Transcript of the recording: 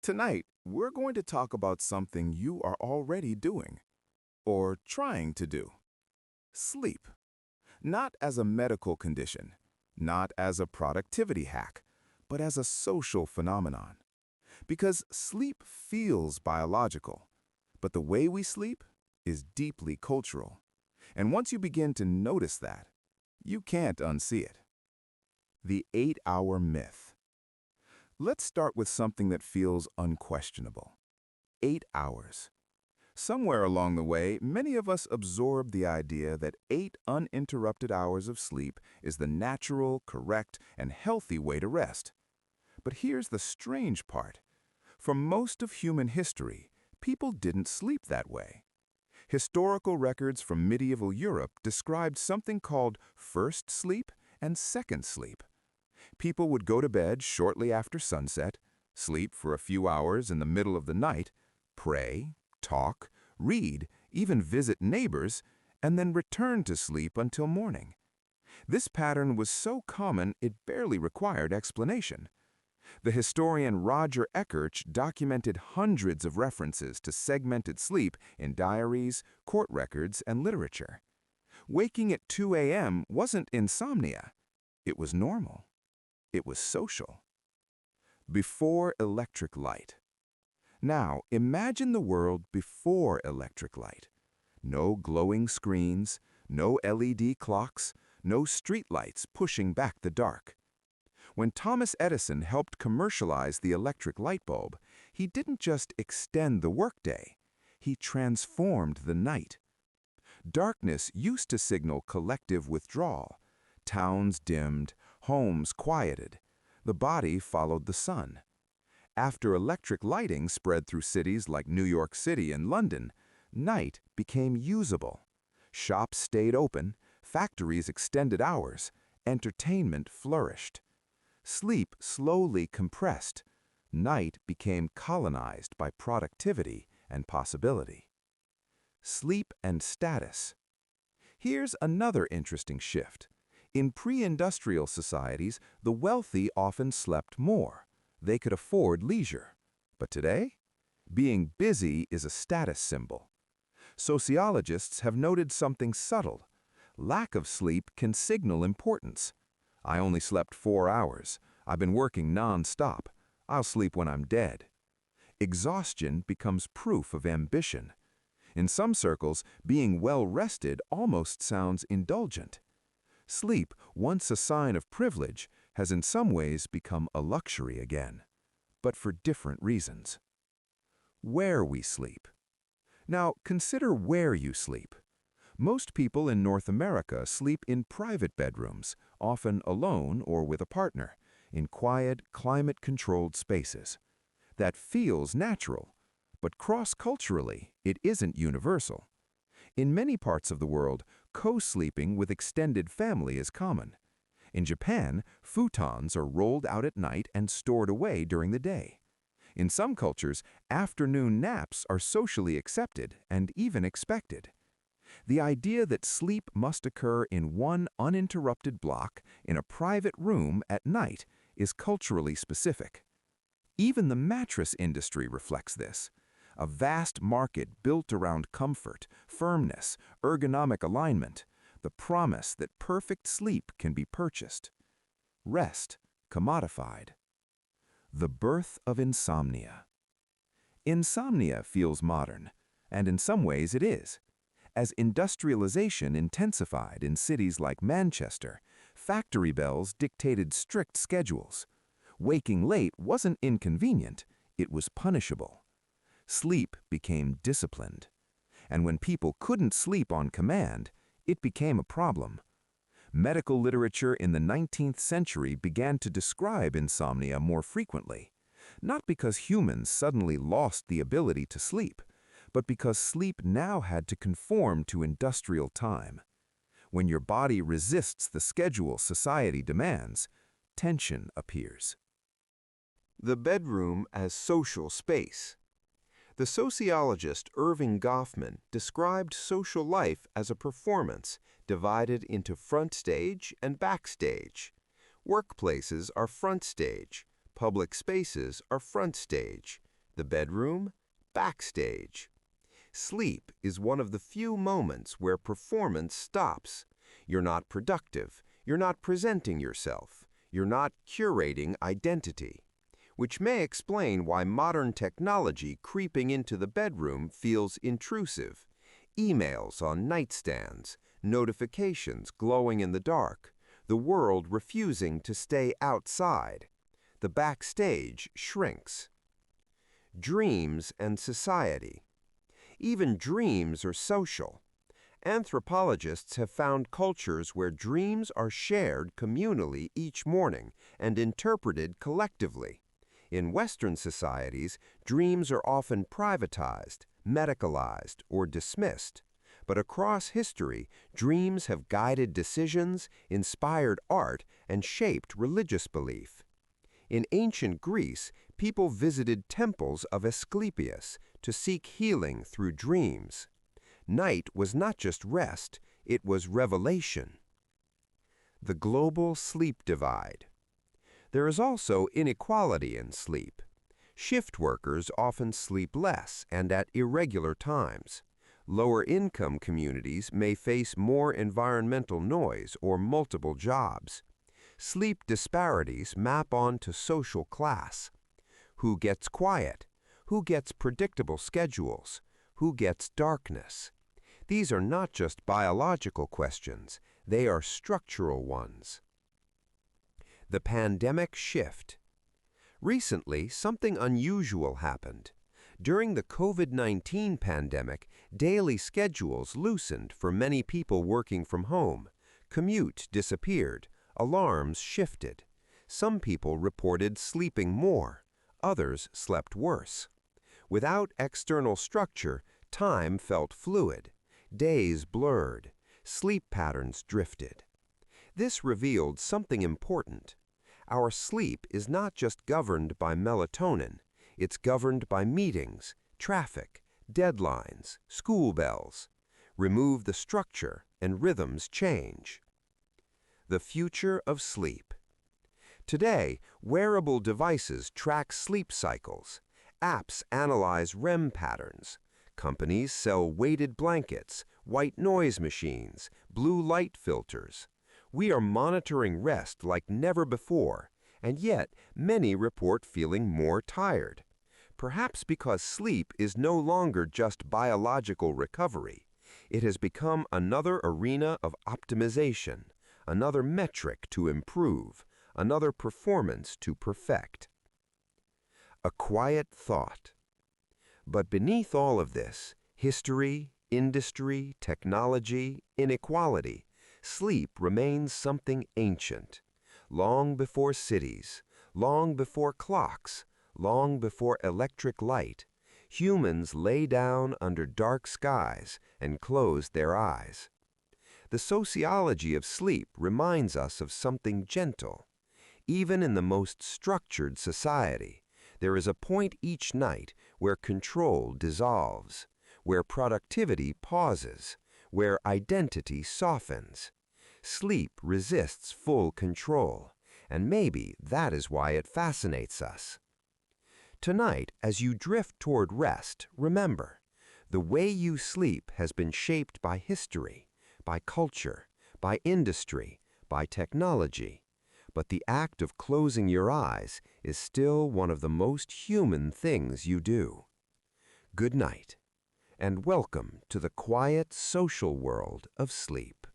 Tonight, we're going to talk about something you are already doing, or trying to do. Sleep. Not as a medical condition, not as a productivity hack, but as a social phenomenon. Because sleep feels biological, but the way we sleep is deeply cultural. And once you begin to notice that, you can't unsee it. The 8-hour myth. Let's start with something that feels unquestionable. 8 hours. Somewhere along the way, many of us absorbed the idea that 8 uninterrupted hours of sleep is the natural, correct, and healthy way to rest. But here's the strange part. For most of human history, people didn't sleep that way. Historical records from medieval Europe described something called first sleep and second sleep. People would go to bed shortly after sunset, sleep for a few hours in the middle of the night, pray, talk, read, even visit neighbors, and then return to sleep until morning. This pattern was so common it barely required explanation. The historian Roger Eckerch documented hundreds of references to segmented sleep in diaries, court records, and literature. Waking at 2 a.m. wasn't insomnia. It was normal. It was social. Before electric light. Now, imagine the world before electric light. No glowing screens, no LED clocks, no streetlights pushing back the dark. When Thomas Edison helped commercialize the electric light bulb, he didn't just extend the workday, he transformed the night. Darkness used to signal collective withdrawal. Towns dimmed, homes quieted. The body followed the sun. After electric lighting spread through cities like New York City and London, night became usable. Shops stayed open, factories extended hours, entertainment flourished. Sleep slowly compressed. Night became colonized by productivity and possibility. Sleep and status. Here's another interesting shift. In pre-industrial societies, the wealthy often slept more. They could afford leisure. But today, being busy is a status symbol. Sociologists have noted something subtle. Lack of sleep can signal importance. I only slept 4 hours. I've been working non-stop. I'll sleep when I'm dead. Exhaustion becomes proof of ambition. In some circles, being well-rested almost sounds indulgent. Sleep, once a sign of privilege, has in some ways become a luxury again, but for different reasons. Where we sleep. Now, consider where you sleep. Most people in North America sleep in private bedrooms, often alone or with a partner, in quiet, climate-controlled spaces. That feels natural, but cross-culturally, it isn't universal. In many parts of the world, co-sleeping with extended family is common. In Japan, futons are rolled out at night and stored away during the day. In some cultures, afternoon naps are socially accepted and even expected. The idea that sleep must occur in one uninterrupted block in a private room at night is culturally specific. Even the mattress industry reflects this. A vast market built around comfort, firmness, ergonomic alignment, the promise that perfect sleep can be purchased. Rest, commodified. The birth of insomnia. Insomnia feels modern, and in some ways it is. As industrialization intensified in cities like Manchester, factory bells dictated strict schedules. Waking late wasn't inconvenient, it was punishable. Sleep became disciplined. And when people couldn't sleep on command, it became a problem. Medical literature in the 19th century began to describe insomnia more frequently, not because humans suddenly lost the ability to sleep, but because sleep now had to conform to industrial time. When your body resists the schedule society demands, tension appears. The bedroom as social space. The sociologist Irving Goffman described social life as a performance divided into front stage and backstage. Workplaces are front stage, public spaces are front stage, The bedroom, backstage. Sleep is one of the few moments where performance stops. You're not productive. You're not presenting yourself. You're not curating identity. Which may explain why modern technology creeping into the bedroom feels intrusive. Emails on nightstands, notifications glowing in the dark, the world refusing to stay outside. The backstage shrinks. Dreams and society. Even dreams are social. Anthropologists have found cultures where dreams are shared communally each morning and interpreted collectively. In Western societies, dreams are often privatized, medicalized, or dismissed. But across history, dreams have guided decisions, inspired art, and shaped religious belief. In ancient Greece, people visited temples of Asclepius to seek healing through dreams. Night was not just rest, it was revelation. The global sleep divide. There is also inequality in sleep. Shift workers often sleep less and at irregular times. Lower-income communities may face more environmental noise or multiple jobs. Sleep disparities map onto social class. Who gets quiet? Who gets predictable schedules? Who gets darkness? These are not just biological questions, they are structural ones. The pandemic shift. Recently, something unusual happened. During the COVID-19 pandemic, daily schedules loosened for many people working from home. Commute disappeared. Alarms shifted. Some people reported sleeping more. Others slept worse. Without external structure, time felt fluid. Days blurred. Sleep patterns drifted. This revealed something important. Our sleep is not just governed by melatonin. It's governed by meetings, traffic, deadlines, school bells. Remove the structure and rhythms change. The future of sleep. Today, wearable devices track sleep cycles. Apps analyze REM patterns. Companies sell weighted blankets, white noise machines, blue light filters. We are monitoring rest like never before, and yet many report feeling more tired. Perhaps because sleep is no longer just biological recovery. It has become another arena of optimization, another metric to improve, another performance to perfect. A quiet thought. But beneath all of this, history, industry, technology, inequality, sleep remains something ancient. Long before cities, long before clocks, long before electric light, humans lay down under dark skies and closed their eyes. The sociology of sleep reminds us of something gentle. Even in the most structured society, there is a point each night where control dissolves, where productivity pauses, where identity softens. Sleep resists full control, and maybe that is why it fascinates us. Tonight, as you drift toward rest, remember, the way you sleep has been shaped by history, by culture, by industry, by technology. But the act of closing your eyes is still one of the most human things you do. Good night, and welcome to the quiet social world of sleep.